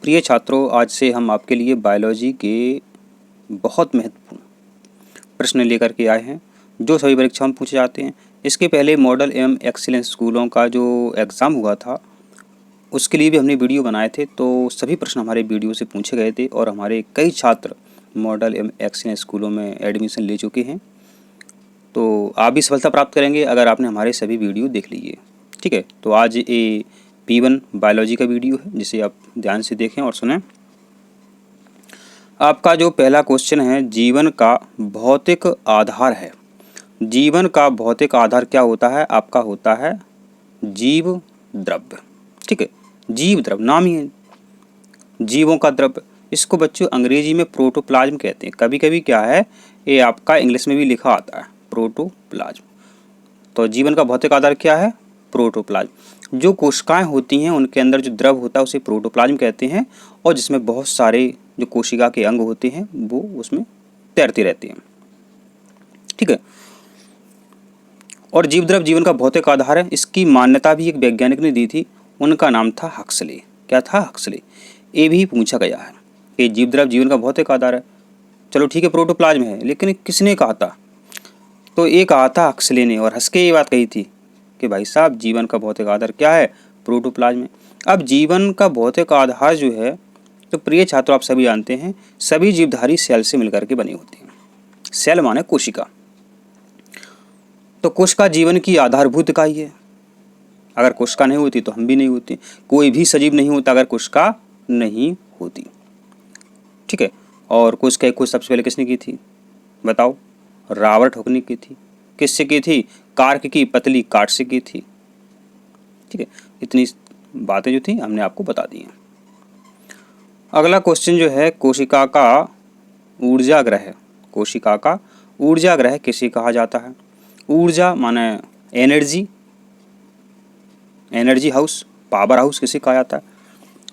प्रिय छात्रों, आज से हम आपके लिए बायोलॉजी के बहुत महत्वपूर्ण प्रश्न लेकर के आए हैं जो सभी परीक्षाओं में पूछे जाते हैं। इसके पहले मॉडल एवं एक्सीलेंस स्कूलों का जो एग्ज़ाम हुआ था उसके लिए भी हमने वीडियो बनाए थे, तो सभी प्रश्न हमारे वीडियो से पूछे गए थे और हमारे कई छात्र मॉडल एवं एक्सीलेंस स्कूलों में एडमिशन ले चुके हैं। तो आप भी सफलता प्राप्त करेंगे अगर आपने हमारे सभी वीडियो देख लिए। ठीक है, तो आज ये P1 बायोलॉजी का वीडियो है जिसे आप ध्यान से देखें और सुनें। आपका जो पहला क्वेश्चन है, जीवन का भौतिक आधार है। जीवन का भौतिक आधार क्या होता है? आपका होता है जीव द्रव्य। ठीक है, जीव द्रव्य नाम ही है जीवों का द्रव्य। इसको बच्चों अंग्रेजी में प्रोटोप्लाज्म कहते हैं। कभी कभी क्या है, ये आपका इंग्लिश में भी लिखा आता है प्रोटोप्लाज्म। तो जीवन का भौतिक आधार क्या है? प्रोटोप्लाज्म। जो कोशिकाएं होती हैं उनके अंदर जो द्रव होता है उसे प्रोटोप्लाज्म कहते हैं, और जिसमें बहुत सारे जो कोशिका के अंग होते हैं वो उसमें तैरते रहते हैं। ठीक है, और जीव द्रव जीवन का भौतिक आधार है। इसकी मान्यता भी एक वैज्ञानिक ने दी थी, उनका नाम था हक्सले। क्या था? हक्सले। ये भी पूछा गया है कि जीव द्रव जीवन का भौतिक आधार है। चलो ठीक है, प्रोटोप्लाज्म है, लेकिन किसने कहा था? तो ये कहा था हक्सले ने, और हंस के ये बात कही थी कि भाई साहब जीवन का भौतिक आधार क्या है? प्रोटोप्लाज्म है। अब जीवन का भौतिक आधार जो है, तो प्रिय छात्रों आप सभी जानते हैं सभी जीवधारी सेल से मिलकर के बनी होती हैं। सेल माने कोशिका। तो कोशिका जीवन की आधारभूत इकाई है। अगर कोशिका नहीं होती तो हम भी नहीं होते। कोई भी सजीव नहीं होता अगर कोशिका नहीं होती। ठीक है, और कोशिका की खोज सबसे पहले किसने की थी? बताओ। रॉबर्ट हुक ने की थी। किससे की थी? कार्क की पतली काट से की थी। ठीक है, इतनी बातें जो थी हमने आपको बता दी हैं। अगला क्वेश्चन जो है, कोशिका का ऊर्जा ग्रह। कोशिका का ऊर्जा ग्रह किसे कहा जाता है? ऊर्जा माने energy, energy house, power house किसे कहा जाता है?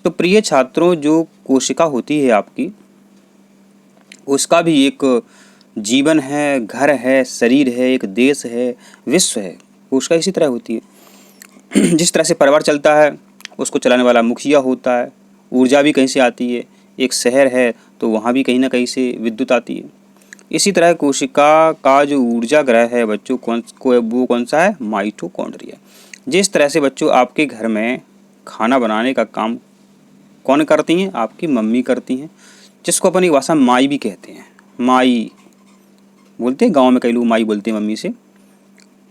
तो प्रिय छात्रों, जो कोशिका होती है आपकी, उसका भी एक जीवन है, घर है, शरीर है, एक देश है, विश्व है। कोशिका इसी तरह होती है। जिस तरह से परिवार चलता है उसको चलाने वाला मुखिया होता है। ऊर्जा भी कहीं से आती है। एक शहर है तो वहाँ भी कहीं ना कहीं से विद्युत आती है। इसी तरह कोशिका का जो ऊर्जा ग्रह है बच्चों, वो कौन सा है? माइटोकॉन्ड्रिया। जिस तरह से बच्चों आपके घर में खाना बनाने का काम कौन करती हैं? आपकी मम्मी करती हैं, जिसको अपनी भाषा में माई भी कहते हैं। माई बोलते हैं, गांव में कई लोग माई बोलते हैं मम्मी से।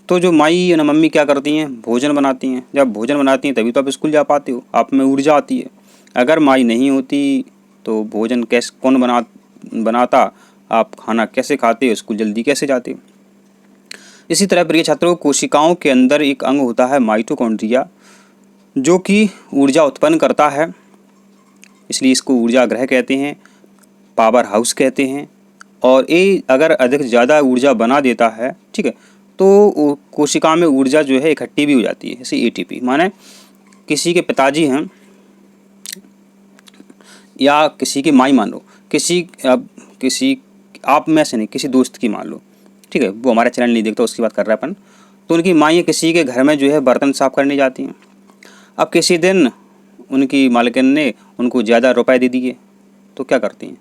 तो जो माई या मम्मी क्या करती हैं? भोजन बनाती हैं। जब भोजन बनाती हैं तभी तो आप स्कूल जा पाते हो, आप में ऊर्जा आती है। अगर माई नहीं होती तो भोजन कैसे कौन बनाता? आप खाना कैसे खाते? स्कूल जल्दी कैसे जाते? इसी तरह प्रिय छात्रों, कोशिकाओं के अंदर एक अंग होता है माइटोकॉन्ड्रिया, जो कि ऊर्जा उत्पन्न करता है, इसलिए इसको ऊर्जा ग्रह कहते हैं, पावर हाउस कहते हैं। और ये अगर अधिक ज़्यादा ऊर्जा बना देता है, ठीक है, तो कोशिका में ऊर्जा जो है इकट्ठी भी हो जाती है, जैसे एटीपी। माने किसी के पिताजी हैं या किसी की माई मान लो, किसी आप में से नहीं, किसी दोस्त की मान लो, ठीक है, वो हमारा चैनल नहीं देखता, उसकी बात कर रहा है अपन। तो उनकी माई किसी के घर में जो है बर्तन साफ करने जाती हैं। अब किसी दिन उनकी मालकिन ने उनको ज़्यादा रुपए दे दिए, तो क्या करती हैं?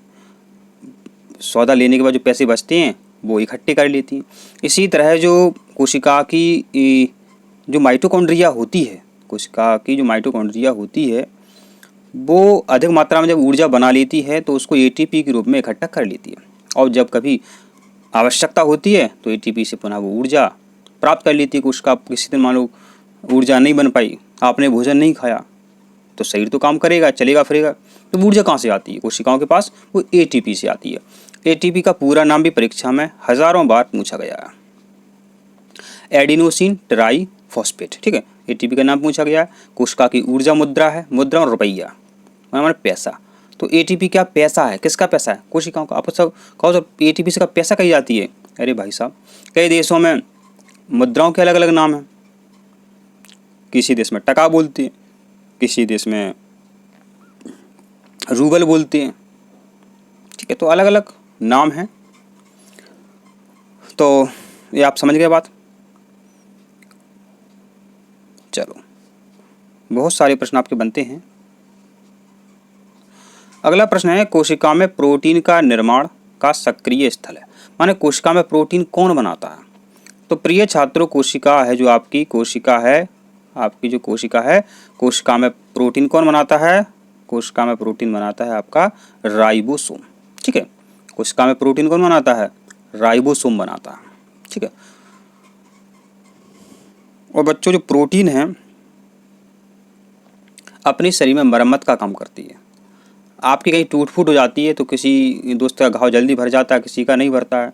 सौदा लेने के बाद जो पैसे बचते हैं वो इकट्ठे कर लेती हैं। इसी तरह जो कोशिका की जो माइटोकॉन्ड्रिया होती है, कोशिका की जो माइटोकॉन्ड्रिया होती है, वो अधिक मात्रा में जब ऊर्जा बना लेती है तो उसको एटीपी के रूप में इकट्ठा कर लेती है, और जब कभी आवश्यकता होती है तो एटीपी से पुनः वो ऊर्जा प्राप्त कर लेती है। कोशिका किसी दिन मान लो ऊर्जा नहीं बन पाई, आपने भोजन नहीं खाया, तो शरीर तो काम करेगा, चलेगा फिरेगा, तो ऊर्जा कहाँ से आती है कोशिकाओं के पास? वो एटीपी से आती है। एटीपी का पूरा नाम भी परीक्षा में हजारों बार पूछा गया है, एडिनोसिन ट्राई फॉस्फेट। ठीक है, एटीपी का नाम पूछा गया है। कोशिका की ऊर्जा मुद्रा है, मुद्रा और रुपया हमारे पैसा। तो एटीपी क्या? पैसा है। किसका पैसा है? कोशिकाओं का। आप सब कहो सब एटीपी से का पैसा कही जाती है। अरे भाई साहब, कई देशों में मुद्राओं के अलग अलग नाम हैं। किसी देश में टका बोलते हैं, किसी देश में रूबल बोलते हैं। ठीक है, तो अलग अलग नाम हैं। तो ये आप समझ गए बात। चलो, बहुत सारे प्रश्न आपके बनते हैं। अगला प्रश्न है, कोशिका में प्रोटीन का निर्माण का सक्रिय स्थल है, माने कोशिका में प्रोटीन कौन बनाता है? तो प्रिय छात्रों, कोशिका है जो आपकी कोशिका है, आपकी जो कोशिका है, कोशिका में प्रोटीन कौन बनाता है? कोशिका में प्रोटीन बनाता है आपका राइबोसोम। ठीक है, कोशिका में प्रोटीन कौन बनाता है? राइबोसोम बनाता है। ठीक है, और बच्चों जो प्रोटीन है अपने शरीर में मरम्मत का काम करती है। आपकी कहीं टूट फूट हो जाती है तो किसी दोस्त का घाव जल्दी भर जाता है, किसी का नहीं भरता है।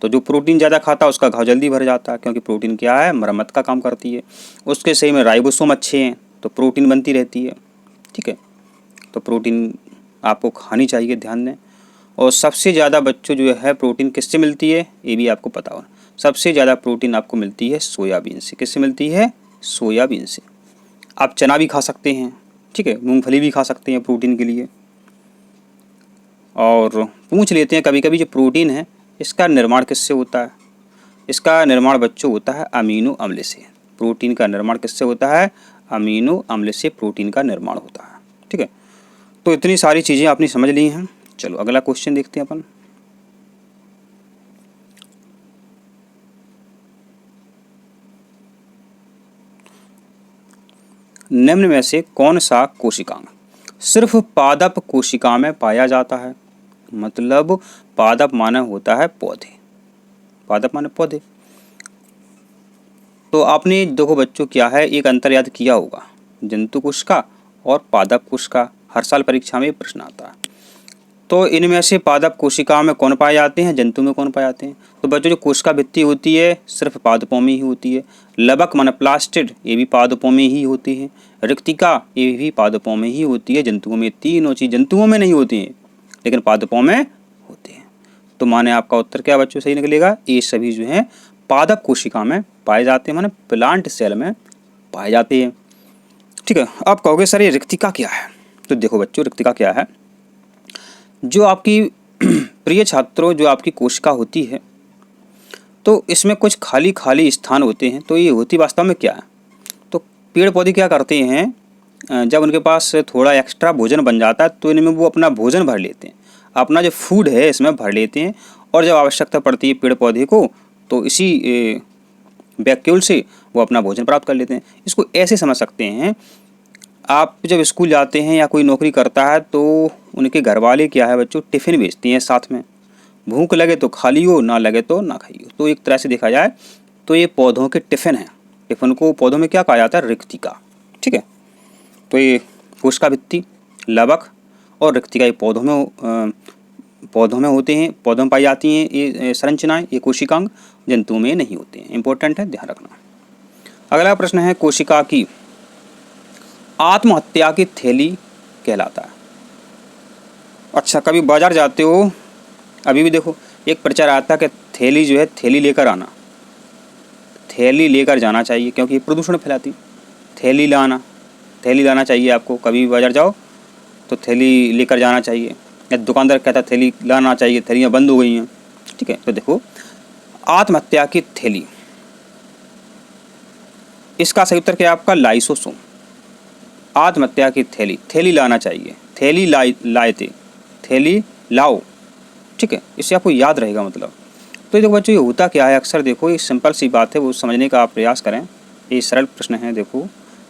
तो जो प्रोटीन ज़्यादा खाता है उसका घाव जल्दी भर जाता है, क्योंकि प्रोटीन क्या है? मरम्मत का काम करती है। उसके शरीर में राइबोसोम अच्छे हैं तो प्रोटीन बनती रहती है। ठीक है, तो प्रोटीन आपको खानी चाहिए, ध्यान दें। और सबसे ज़्यादा बच्चों जो है प्रोटीन किससे मिलती है? ये भी आपको पता होगा। सबसे ज़्यादा प्रोटीन आपको मिलती है सोयाबीन से। किससे मिलती है? सोयाबीन से। आप चना भी खा सकते हैं, ठीक है, मूंगफली भी खा सकते हैं प्रोटीन के लिए। और पूछ लेते हैं कभी कभी, जो प्रोटीन है इसका निर्माण किससे होता है? इसका निर्माण बच्चों होता है अमीनो अम्ल से। प्रोटीन का निर्माण किससे होता है? अमीनो अम्ल से प्रोटीन का निर्माण होता है। ठीक है, तो इतनी सारी चीज़ें आपने समझ ली हैं। चलो अगला क्वेश्चन देखते हैं अपन। निम्न में से कौन सा कोशिकांग सिर्फ पादप कोशिका में पाया जाता है? मतलब पादप माने होता है पौधे, पादप माने पौधे। तो आपने देखो बच्चों क्या है, एक अंतर याद किया होगा, जंतु कोशिका और पादप कोशिका। हर साल परीक्षा में प्रश्न आता है। तो इनमें से पादप कोशिका में कौन पाए जाते हैं, जंतु में कौन पाए जाते हैं? तो बच्चों जो कोशिका भित्ति होती है सिर्फ पादपों में ही होती है। लबक माने प्लास्टिड, ये भी पादपों में ही होती है। रिक्तिका, ये भी पादपों में ही होती है। जंतुओं में तीनों चीज जंतुओं में नहीं होती हैं लेकिन पादपों में होते हैं। तो माने आपका उत्तर क्या बच्चों सही निकलेगा? ये सभी जो है पादप कोशिका में पाए जाते हैं, माने प्लांट सेल में पाए जाते हैं। ठीक है, आप कहोगे सर ये रिक्तिका क्या है? तो देखो बच्चों रिक्तिका क्या है, जो आपकी प्रिय छात्रों जो आपकी कोशिका होती है तो इसमें कुछ खाली खाली स्थान होते हैं। तो ये होती वास्तव में क्या है? तो पेड़ पौधे क्या करते हैं, जब उनके पास थोड़ा एक्स्ट्रा भोजन बन जाता है तो इनमें वो अपना भोजन भर लेते हैं, अपना जो फूड है इसमें भर लेते हैं। और जब आवश्यकता पड़ती है पेड़ पौधे को तो इसी वैक्यूल से वो अपना भोजन प्राप्त कर लेते हैं। इसको ऐसे समझ सकते हैं, आप जब स्कूल जाते हैं या कोई नौकरी करता है तो उनके घर वाले क्या है बच्चों, टिफ़िन भेजती हैं साथ में। भूख लगे तो खा लियो, ना लगे तो ना खाइयो। तो एक तरह से देखा जाए तो ये पौधों के टिफ़िन हैं। टिफ़िन को पौधों में क्या कहा जाता है? रिक्तिका। ठीक है, तो ये कोशिका भित्ति, लबक और रिक्तिका ये पौधों में होते हैं, पौधों में पाई जाती हैं ये संरचनाएं। ये कोशिकांग जंतुओं में नहीं होते हैं। इंपॉर्टेंट है, ध्यान रखना। अगला प्रश्न है, कोशिका की आत्महत्या की थैली कहलाता है। अच्छा, कभी बाजार जाते हो, अभी भी देखो एक प्रचार आता है कि थैली जो है थैली लेकर आना, थैली लेकर जाना चाहिए क्योंकि ये प्रदूषण फैलाती। थैली लाना चाहिए आपको। कभी भी बाजार जाओ तो थैली लेकर जाना चाहिए। या दुकानदार कहता है थैली लाना चाहिए, थैलियाँ बंद हो गई हैं। ठीक है, तो देखो आत्महत्या की थैली, इसका सही उत्तर क्या है आपका? लाइसोसोम। आत्महत्या की थैली लाना चाहिए, थैली लाए थे, थैली लाओ। ठीक है, इससे आपको याद रहेगा मतलब। तो देखो बच्चों ये होता क्या है, अक्सर देखो ये सिंपल सी बात है, वो समझने का आप प्रयास करें। ये सरल प्रश्न है। देखो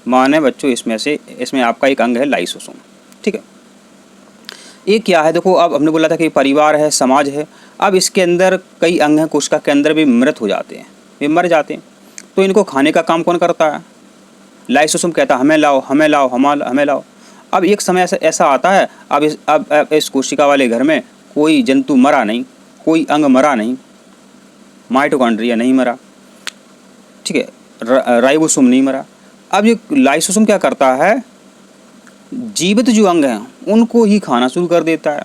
माने बच्चों इसमें आपका एक अंग है लाइसोसोम। ठीक है, ये क्या है? देखो अब हमने बोला था कि परिवार है, समाज है। अब इसके अंदर कई अंग हैं, कोशिका के अंदर भी मृत हो जाते हैं, वे मर जाते हैं। तो इनको खाने का काम कौन करता है? लाइसोसोम कहता है हमें लाओ, हमें लाओ, हमें लाओ। अब एक समय ऐसा आता है, अब इस कोशिका वाले घर में कोई जंतु मरा नहीं, कोई अंग मरा नहीं, माइटोकॉन्ड्रिया नहीं मरा, ठीक है, राइबोसोम नहीं मरा। अब ये लाइसोसोम क्या करता है, जीवित जो अंग हैं उनको ही खाना शुरू कर देता है।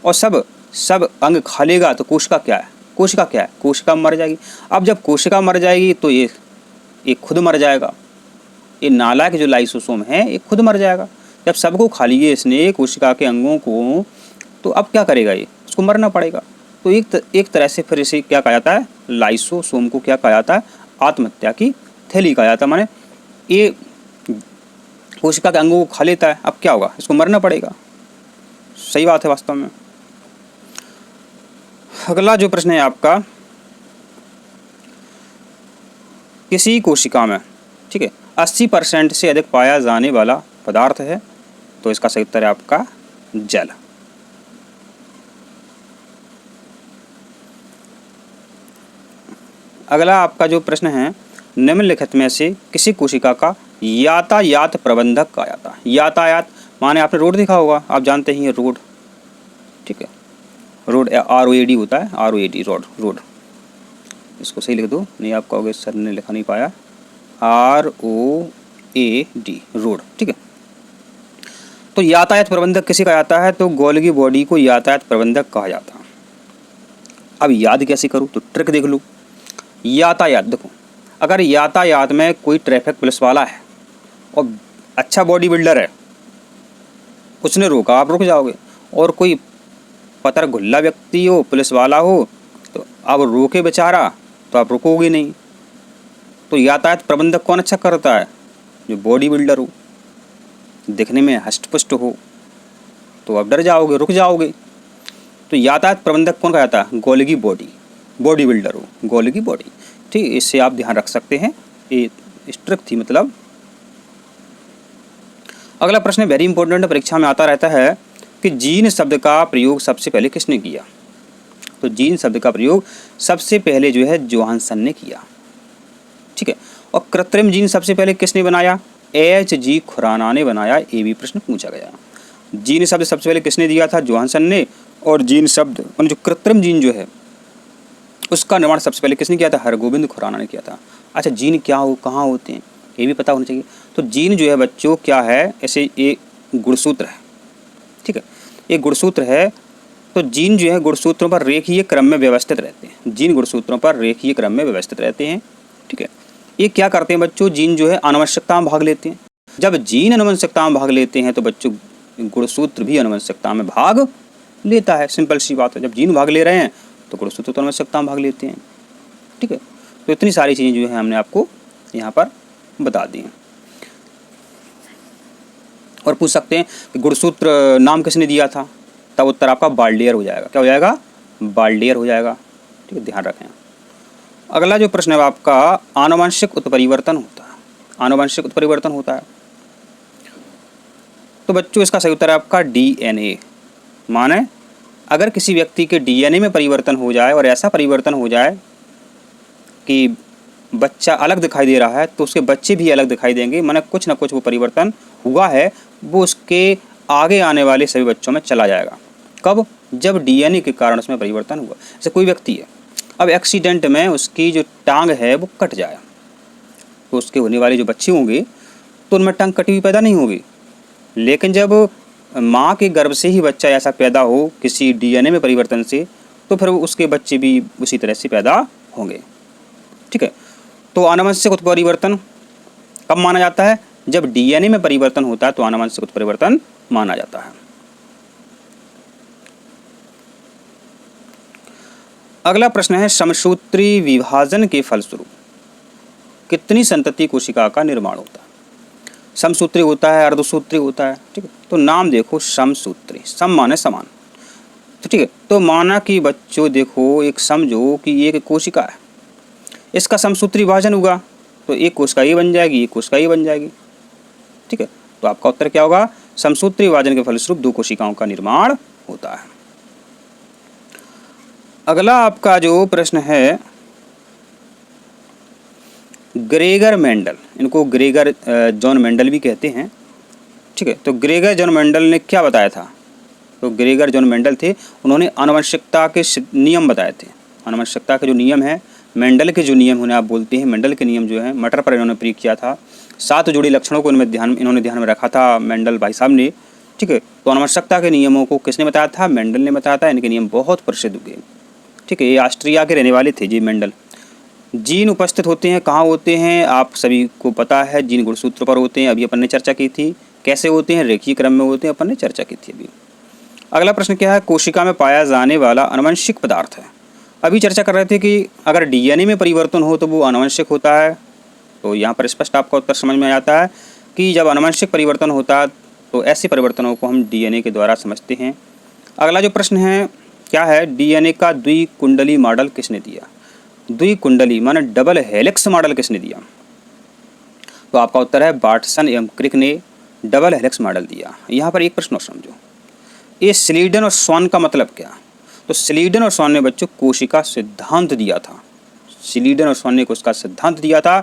और सब अंग खा लेगा तो कोशिका क्या है? कोशिका मर जाएगी। अब जब कोशिका मर जाएगी तो ये खुद मर जाएगा। ये नालायक जो लाइसोसोम है ये खुद मर जाएगा। जब सबको खा लिए इसने कोशिका के अंगों को, तो अब क्या करेगा? ये उसको मरना पड़ेगा। तो एक तरह से फिर इसे क्या कहा जाता है? लाइसोसोम को क्या कहा जाता है? आत्महत्या की थैली कहा जाता है। माने ये कोशिका के अंगों को खा लेता है, अब क्या होगा? इसको मरना पड़ेगा। सही बात है वास्तव में। अगला जो प्रश्न है आपका, किसी कोशिका में, ठीक है, 80% से अधिक पाया जाने वाला पदार्थ है, तो इसका सही उत्तर है आपका जल। अगला आपका जो प्रश्न है, निम्नलिखित में से किसी कोशिका का यातायात प्रबंधक कहा जाता है। यातायात माने आपने रोड देखा होगा, आप जानते ही हैं रोड, ठीक है, रोड ROAD होता है, ROAD रोड, रोड। इसको सही लिख दो, नहीं आप कहोगे सर ने लिखा नहीं पाया, ROAD रोड, ठीक है। तो यातायात प्रबंधक किसे कहा जाता है, तो गोल्गी बॉडी को यातायात प्रबंधक कहा जाता है। अब याद कैसे करूँ, तो ट्रिक देख लो। यातायात देखो, अगर यातायात में कोई ट्रैफिक पुलिस वाला है और अच्छा बॉडी बिल्डर है, उसने रोका, आप रुक जाओगे। और कोई पतर गुल्ला व्यक्ति हो, पुलिस वाला हो, तो अब रोके बेचारा, तो आप रुकोगे नहीं। तो यातायात प्रबंधक कौन अच्छा करता है, जो बॉडी बिल्डर हो, दिखने में हष्ट-पुष्ट हो, तो आप डर जाओगे, रुक जाओगे। तो यातायात प्रबंधक कौन कहा जाता है, गोल्गी बॉडी, बॉडी बिल्डर हो, गोल्गी बॉडी, ठीक है। इससे आप ध्यान रख सकते हैं, ये ट्रिक थी मतलब। अगला प्रश्न वेरी इंपॉर्टेंट, परीक्षा में आता रहता है कि जीन शब्द का प्रयोग सबसे पहले किसने किया। तो जीन शब्द का प्रयोग सबसे पहले जो है जोहानसन ने किया, ठीक है। और कृत्रिम जीन सबसे पहले किसने बनाया, HG खुराना ने बनाया, ये भी प्रश्न पूछा गया। जीन शब्द सबसे पहले किसने दिया था, जोहानसन ने। और जीन शब्द जो कृत्रिम जीन जो है उसका निर्माण सबसे पहले किसने किया था, हरगोविंद खुराना ने किया था। अच्छा, जीन क्या हो, कहाँ होते हैं, ये भी पता होना चाहिए। तो जीन जो है बच्चों क्या है, ऐसे ये गुणसूत्र है, ठीक है, ये गुणसूत्र है। तो जीन जो है गुणसूत्रों पर रेखीय क्रम में व्यवस्थित रहते हैं, जीन गुणसूत्रों पर रेखीय क्रम में व्यवस्थित रहते हैं, ठीक है। ये क्या करते हैं बच्चों, जीन जो है आनुवंशिकता में भाग लेते हैं। जब जीन आनुवंशिकता में भाग लेते हैं तो बच्चों गुणसूत्र भी आनुवंशिकता में भाग लेता है, सिंपल सी बात है। जब जीन भाग ले रहे हैं तो गुणसूत्र तो आनुवंशिकता में भाग लेते हैं, ठीक है। तो इतनी सारी चीज़ें जो है हमने आपको यहाँ पर बता दी हैं। और पूछ सकते हैं कि गुणसूत्र नाम किसने दिया था, तब उत्तर आपका बाल्डियर हो जाएगा। क्या हो जाएगा, बाल्डियर हो जाएगा, ठीक है, ध्यान रखें। अगला जो प्रश्न है आपका, आनुवंशिक उत्परिवर्तन होता है, आनुवंशिक उत्परिवर्तन होता है। तो बच्चों इसका सही उत्तर है आपका DNA। माने अगर किसी व्यक्ति के DNA में परिवर्तन हो जाए और ऐसा परिवर्तन हो जाए कि बच्चा अलग दिखाई दे रहा है, तो उसके बच्चे भी अलग दिखाई देंगे। माने कुछ ना कुछ वो परिवर्तन हुआ है, वो उसके आगे आने वाले सभी बच्चों में चला जाएगा। कब, जब DNA के कारण उसमें परिवर्तन हुआ। जैसे कोई व्यक्ति है, अब एक्सीडेंट में उसकी जो टांग है वो कट जाए, तो उसके होने वाले जो बच्चे होंगे तो उनमें टांग कटी हुई पैदा नहीं होगी। लेकिन जब माँ के गर्भ से ही बच्चा ऐसा पैदा हो किसी DNA में परिवर्तन से, तो फिर उसके बच्चे भी उसी तरह से पैदा होंगे, ठीक है। तो आनुवंशिक उत्परिवर्तन कब माना जाता है, जब DNA में परिवर्तन होता है तो आनुवंशिक उत्परिवर्तन माना जाता है। अगला प्रश्न है, समसूत्री विभाजन के फलस्वरूप कितनी संतति कोशिका का निर्माण होता है। समसूत्री होता है, अर्धसूत्री होता है, ठीक है। तो नाम देखो, समसूत्री, सम माने समान, तो ठीक है। तो माना कि बच्चों देखो, एक समझो कि एक कोशिका है, इसका समसूत्री विभाजन हुआ तो एक कोशिका ये बन जाएगी, एक कोशिका ये बन जाएगी, ठीक है। तो आपका उत्तर क्या होगा, समसूत्री विभाजन के फलस्वरूप दो कोशिकाओं का निर्माण होता है। अगला आपका जो प्रश्न है, ग्रेगर मेंडल, इनको ग्रेगर जॉन मेंडल भी कहते हैं, ठीक है। तो ग्रेगर जॉन मेंडल ने क्या बताया था, तो ग्रेगर जॉन मेंडल थे, उन्होंने आनुवंशिकता के नियम बताए थे। आनुवंशिकता के जो नियम है, मेंडल के जो नियम उन्हें आप बोलते हैं, मेंडल के नियम जो है मटर पर इन्होंने प्रयोग किया था। 7 जोड़ी लक्षणों को इन्होंने ध्यान में रखा था मेंडल भाई साहब ने, ठीक है। तो आनुवंशिकता के नियमों को किसने बताया था, मेंडल ने बताया था। इनके नियम बहुत प्रसिद्ध हुए, ठीक है। ये ऑस्ट्रिया के रहने वाले थे जी मेंडल। जीन उपस्थित होते हैं, कहाँ होते हैं, आप सभी को पता है, जीन गुणसूत्र पर होते हैं, अभी अपन ने चर्चा की थी। कैसे होते हैं, रेखीय क्रम में होते हैं, अपन ने चर्चा की थी अभी। अगला प्रश्न क्या है, कोशिका में पाया जाने वाला आनुवंशिक पदार्थ है। अभी चर्चा कर रहे थे कि अगर DNA में परिवर्तन हो तो वो आनुवंशिक होता है। तो यहाँ पर स्पष्ट आपका उत्तर समझ में आता है कि जब आनुवंशिक परिवर्तन होता है तो ऐसे परिवर्तनों को हम DNA के द्वारा समझते हैं। अगला जो प्रश्न है क्या है, डीएनए का द्विकुंडली मॉडल किसने दिया? द्विकुंडली माने डबल हेलिक्स मॉडल किसने दिया? तो आपका उत्तर है वाटसन एवं क्रिक ने डबल हेलिक्स मॉडल दिया। यहाँ पर एक प्रश्न और समझो, ये स्लीडन और स्वॉन का मतलब क्या? तो स्लीडन और स्वॉन ने बच्चों कोशिका सिद्धांत दिया था। स्लीडन और स्वॉन ने कोशिका सिद्धांत दिया था।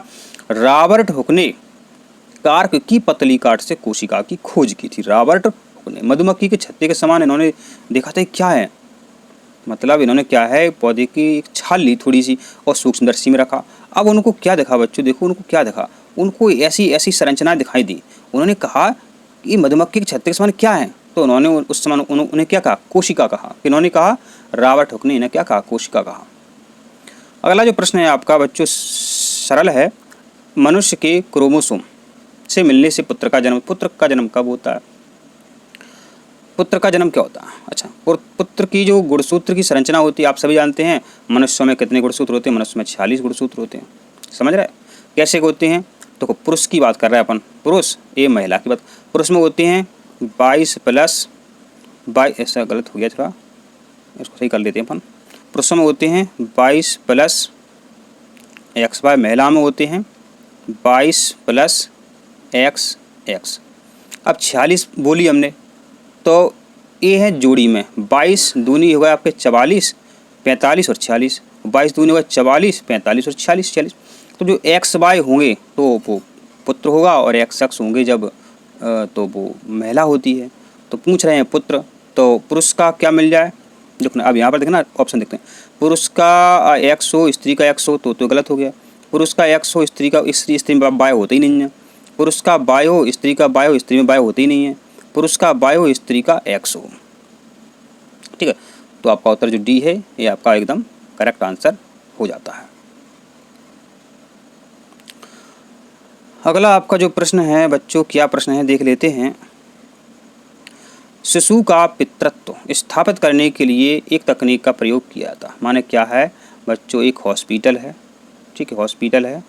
रॉबर्ट हुक ने कार्क की पतली काट से कोशिका की खोज की थी। रॉबर्ट हुक ने मधुमक्खी के छत्ते के समान इन्होंने देखा था क्या है, मतलब इन्होंने क्या है, पौधे की एक छाल ली थोड़ी सी और सूक्ष्मदर्शी में रखा। अब उनको क्या देखा बच्चों, देखो उनको क्या देखा, उनको ऐसी ऐसी संरचनाएं दिखाई दी। उन्होंने कहा कि मधुमक्खी के छत्ते के समान क्या है, तो उन्होंने उस समय उन्हें क्या कहा, कोशिका कहा। इन्होंने कहा, रॉबर्ट हुक ने इन्हें क्या कहा, कोशिका कहा। अगला जो प्रश्न है आपका बच्चों सरल है, मनुष्य के क्रोमोसोम से मिलने से पुत्र का जन्म कब होता है? पुत्र का जन्म क्या होता है? अच्छा, पुत्र की जो गुणसूत्र की संरचना होती है आप सभी जानते हैं। मनुष्यों में कितने गुणसूत्र होते हैं? मनुष्य में 46 गुणसूत्र होते हैं। समझ रहे हैं कैसे होते हैं? तो पुरुष की बात कर रहे हैं अपन, पुरुष, ये महिला की बात। पुरुष में होते हैं 22 प्लस 22, ऐसा गलत हो गया थोड़ा, इसको सही कर लेते हैं अपन। पुरुषों में होते हैं 22 प्लस XY, महिला में होते हैं 22 प्लस XX। अब 46 बोली हमने, तो ये है जोड़ी में 22 दूनी हो गया आपके 44, 45 और 46, 22 दूनी हो गया 44, 45 और 46। तो जो XY होंगे तो वो पुत्र होगा और XX होंगे जब तो वो महिला होती है। तो पूछ रहे हैं पुत्र, तो पुरुष का क्या मिल जाए? देखो अब यहाँ पर देखना ऑप्शन देखते हैं। पुरुष का X हो, स्त्री का X हो तो गलत हो गया। पुरुष का X हो, स्त्री में बाय होता ही नहीं है। पुरुष का बाय हो, स्त्री का बाय हो, स्त्री में बाय होता ही नहीं है। पुरुष का बाय हो, स्त्री का X हो। ठीक है, तो आपका उत्तर जो डी है ये आपका एकदम करेक्ट आंसर हो जाता है। अगला आपका जो प्रश्न है बच्चों, क्या प्रश्न है देख लेते हैं। शिशु का पितृत्व स्थापित करने के लिए एक तकनीक का प्रयोग किया था। माने क्या है बच्चों, एक हॉस्पिटल है, ठीक है, हॉस्पिटल है।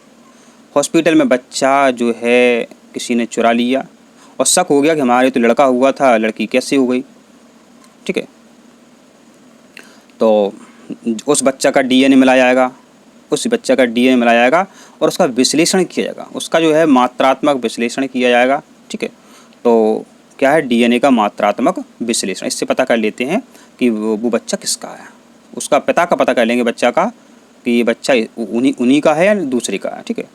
हॉस्पिटल में बच्चा जो है किसी ने चुरा लिया और शक हो गया कि हमारे तो लड़का हुआ था, लड़की कैसे हो गई? ठीक है, तो उस बच्चा का डीएनए मिलाया जाएगा, उस बच्चा का डीएनए मिलाया जाएगा और उसका विश्लेषण किया जाएगा, उसका जो है मात्रात्मक विश्लेषण किया जाएगा। ठीक है, तो क्या है, डीएनए का मात्रात्मक विश्लेषण। इससे पता कर लेते हैं कि वो बच्चा किसका है। उसका पिता का पता कर लेंगे बच्चा का कि ये बच्चा उन्हीं का है या दूसरे का है। ठीक है,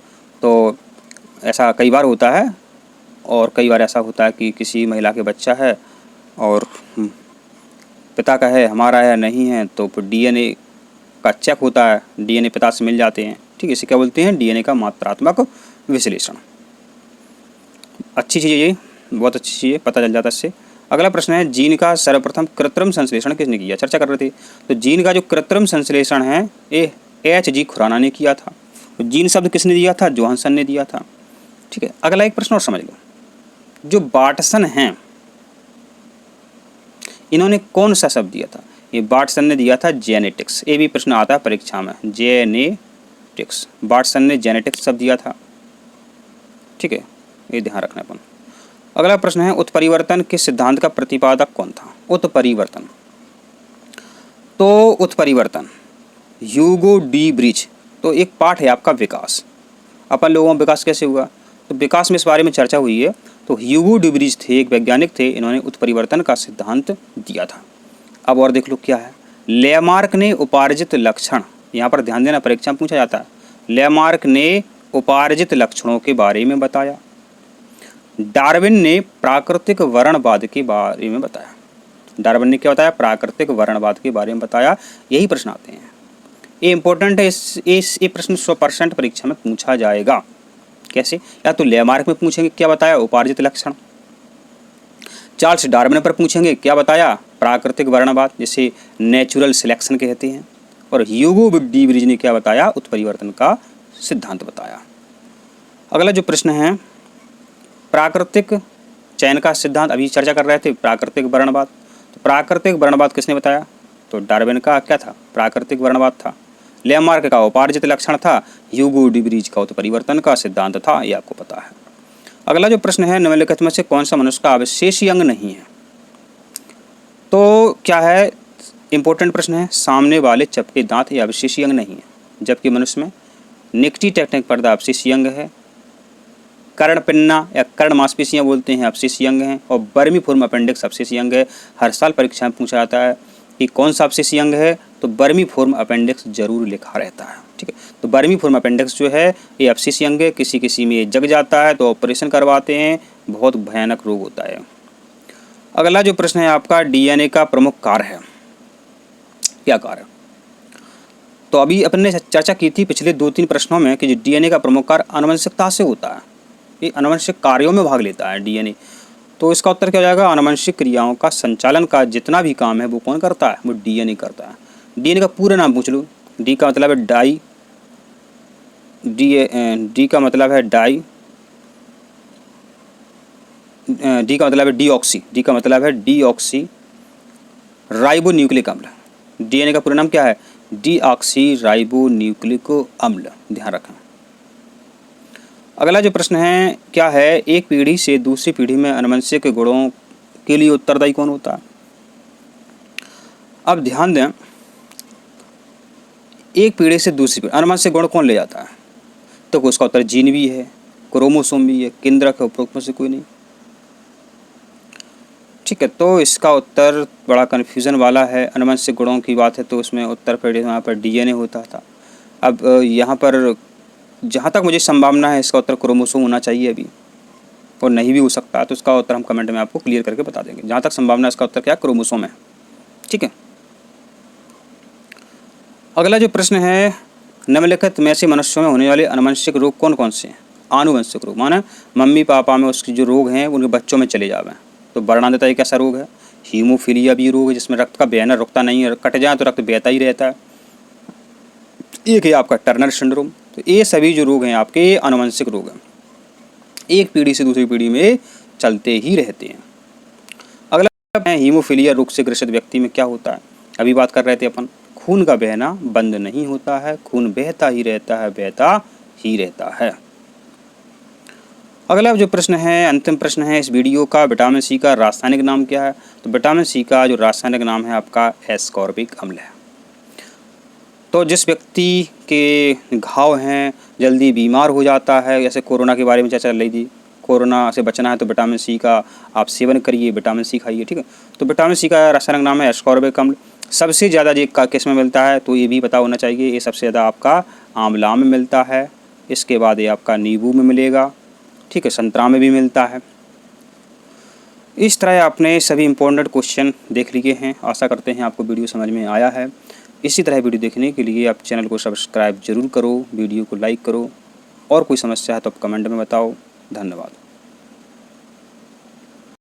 तो ऐसा कई बार होता है और कई बार ऐसा होता है कि किसी महिला के बच्चा है और पिता का है, हमारा है नहीं है, तो फिर डीएनए का चेक होता है, डीएनए पिता से मिल जाते हैं। ठीक है, इसे क्या बोलते हैं, डीएनए का मात्रात्मक विश्लेषण। अच्छी चीज़ है ये, बहुत अच्छी चीज़ है, पता चल जाता है इससे। अगला प्रश्न है, जीन का सर्वप्रथम कृत्रिम संश्लेषण किसने किया? चर्चा कर रहे थे, तो जीन का जो कृत्रिम संश्लेषण है ये H.G. खुराना ने किया था। तो जीन शब्द किसने दिया था? जोहानसन ने दिया था। ठीक है, अगला एक प्रश्न और समझ लो, जो वाटसन हैं इन्होंने कौन सा शब्द दिया था? ये वाटसन ने दिया था जेनेटिक्स। ये भी प्रश्न आता है परीक्षा में, जेनेटिक्स। वाटसन ने जेनेटिक्स शब्द दिया था। ठीक है, ये ध्यान रखना अपन। अगला प्रश्न है, उत्परिवर्तन के सिद्धांत का प्रतिपादक कौन था? उत्परिवर्तन, तो उत्परिवर्तन ह्यूगो डी ब्रिज। तो एक पाठ है आपका विकास, अपन लोगों में विकास कैसे हुआ, तो विकास में इस बारे में चर्चा हुई है। तो ह्यूगो डी ब्रिज थे, एक वैज्ञानिक थे, इन्होंने उत्परिवर्तन का सिद्धांत दिया था। अब और देख लो क्या है, लेमार्क ने उपार्जित लक्षण, यहाँ पर ध्यान देना परीक्षा में पूछा जाता है। लेमार्क ने उपार्जित लक्षणों के बारे में बताया। डार्विन ने प्राकृतिक वर्णवाद के बारे में बताया। डार्विन ने क्या बताया? प्राकृतिक वर्णवाद के बारे में बताया। यही प्रश्न आते हैं, ये इंपॉर्टेंट है। ये प्रश्न 100% परीक्षा में पूछा जाएगा। कैसे? या तो लेमार्क में पूछेंगे क्या बताया? उपार्जित लक्षण। चार्ल्स डार्विन पर पूछेंगे क्या बताया? प्राकृतिक वर्णवाद, जिसे नेचुरल सिलेक्शन कहते हैं। और ह्यूगो डी ब्रिज ने क्या बताया? उत्परिवर्तन का सिद्धांत बताया। अगला जो प्रश्न है, प्राकृतिक चयन का सिद्धांत, अभी चर्चा कर रहे थे प्राकृतिक वर्णवाद। तो प्राकृतिक वर्णवाद किसने बताया? तो डार्विन का क्या था? प्राकृतिक वर्णवाद था। लेमार्क का उपार्जित लक्षण था। ह्यूगो डी ब्रिज का उत्परिवर्तन का सिद्धांत था, ये आपको पता है। अगला जो प्रश्न है, निम्नलिखित में से कौन सा मनुष्य का अविशेषी अंग नहीं है? तो क्या है, इम्पोर्टेंट प्रश्न है, सामने वाले चपटे दांत या अवशेषी अंग नहीं है, जबकि मनुष्य में निकटी टेक्निक पर्दा अवशेषी अंग है, कर्ण पिन्ना या कर्ण मांसपेशियां बोलते हैं अवशेषी अंग हैं, और बर्मीफोर्म अपेंडिक्स अवशेषी अंग है। हर साल परीक्षा में पूछा जाता है कि कौन सा अवशेषी अंग है, तो बर्मीफोर्म अपेंडिक्स जरूर लिखा रहता है। ठीक है, तो बर्मीफोर्म अपेंडिक्स जो है ये अवशेषी अंग है, किसी किसी में ये जग जाता है तो ऑपरेशन करवाते हैं, बहुत भयानक रोग होता है। अगला जो प्रश्न है आपका, डीएनए का प्रमुख कार्य है, क्या कार्य? तो अभी अपन ने चर्चा की थी पिछले 2-3 प्रश्नों में कि डीएनए का प्रमुख कार्य आनुवंशिकता से होता है, ये आनुवंशिक कार्यों में भाग लेता है डीएनए। तो इसका उत्तर क्या हो जाएगा, आनुवंशिक क्रियाओं का संचालन का जितना भी काम है वो कौन करता है, वो डीएनए करता है। डीएनए का पूरा नाम पूछ लो। डी का मतलब है डाई, डी का मतलब है डाई, डी का मतलब है डीऑक्सी, डी का मतलब है डीऑक्सी राइबो न्यूक्लिक अम्ल। डीएनए का पूरा नाम क्या है, डीऑक्सी राइबो न्यूक्लिक अम्ल, ध्यान रखें। अगला जो प्रश्न है क्या है, एक पीढ़ी से दूसरी पीढ़ी में आनुवंशिक गुणों के लिए उत्तरदायी कौन होता है? अब ध्यान दें, एक पीढ़ी से दूसरी पीढ़ी आनुवंशिक गुण कौन ले जाता है, तो उसका उत्तर जीन भी है, क्रोमोसोम भी है, केंद्रक है, उपरोक्त में से कोई नहीं। ठीक है, तो इसका उत्तर बड़ा कन्फ्यूज़न वाला है। आनुवंशिक गुणों की बात है तो उसमें उत्तर प्रदेश वहाँ पर डीएनए होता था। अब यहाँ पर जहाँ तक मुझे संभावना है इसका उत्तर क्रोमोसोम होना चाहिए अभी, और नहीं भी हो सकता है, तो इसका उत्तर हम कमेंट में आपको क्लियर करके बता देंगे। जहाँ तक संभावना है इसका उत्तर क्या, क्रोमोसोम है। ठीक है, अगला जो प्रश्न है, निम्नलिखित में से मनुष्यों में होने वाले आनुवंशिक रोग कौन कौन से हैं? आनुवंशिक रोग माने मम्मी पापा में उसके जो रोग हैं उनके बच्चों में चले जावे। तो वर्णनादिता एक ऐसा रोग है। हीमोफीलिया भी रोग है जिसमें रक्त का बहना रुकता नहीं है, कट जाए तो रक्त बहता ही रहता है। एक है आपका टर्नर सिंड्रोम। तो ये सभी जो रोग हैं आपके आनुवंशिक रोग हैं, एक पीढ़ी से दूसरी पीढ़ी में चलते ही रहते हैं। अगला है, हीमोफीलिया रोग से ग्रसित व्यक्ति में क्या होता है? अभी बात कर रहे थे अपन, खून का बहना बंद नहीं होता है, खून बहता ही रहता है, बहता ही रहता है। अगला जो प्रश्न है, अंतिम प्रश्न है इस वीडियो का, विटामिन सी का रासायनिक नाम क्या है? तो विटामिन सी का जो रासायनिक नाम है आपका एस्कॉर्बिक अम्ल है। तो जिस व्यक्ति के घाव हैं जल्दी बीमार हो जाता है, जैसे कोरोना के बारे में चर्चा चल रही थी, कोरोना से बचना है तो विटामिन सी का आप सेवन करिए, विटामिन सी खाइए। ठीक है, तो विटामिन सी का रासायनिक नाम है एस्कॉर्बिक अम्ल। सबसे ज़्यादा ये किस में मिलता है, तो ये भी पता होना चाहिए, ये सबसे ज़्यादा आपका आंवला में मिलता है, इसके बाद ये आपका नींबू में मिलेगा। ठीक है, संतरा में भी मिलता है। इस तरह आपने सभी इंपॉर्टेंट क्वेश्चन देख लिए हैं। आशा करते हैं आपको वीडियो समझ में आया है। इसी तरह वीडियो देखने के लिए आप चैनल को सब्सक्राइब जरूर करो, वीडियो को लाइक करो, और कोई समस्या है तो आप कमेंट में बताओ। धन्यवाद।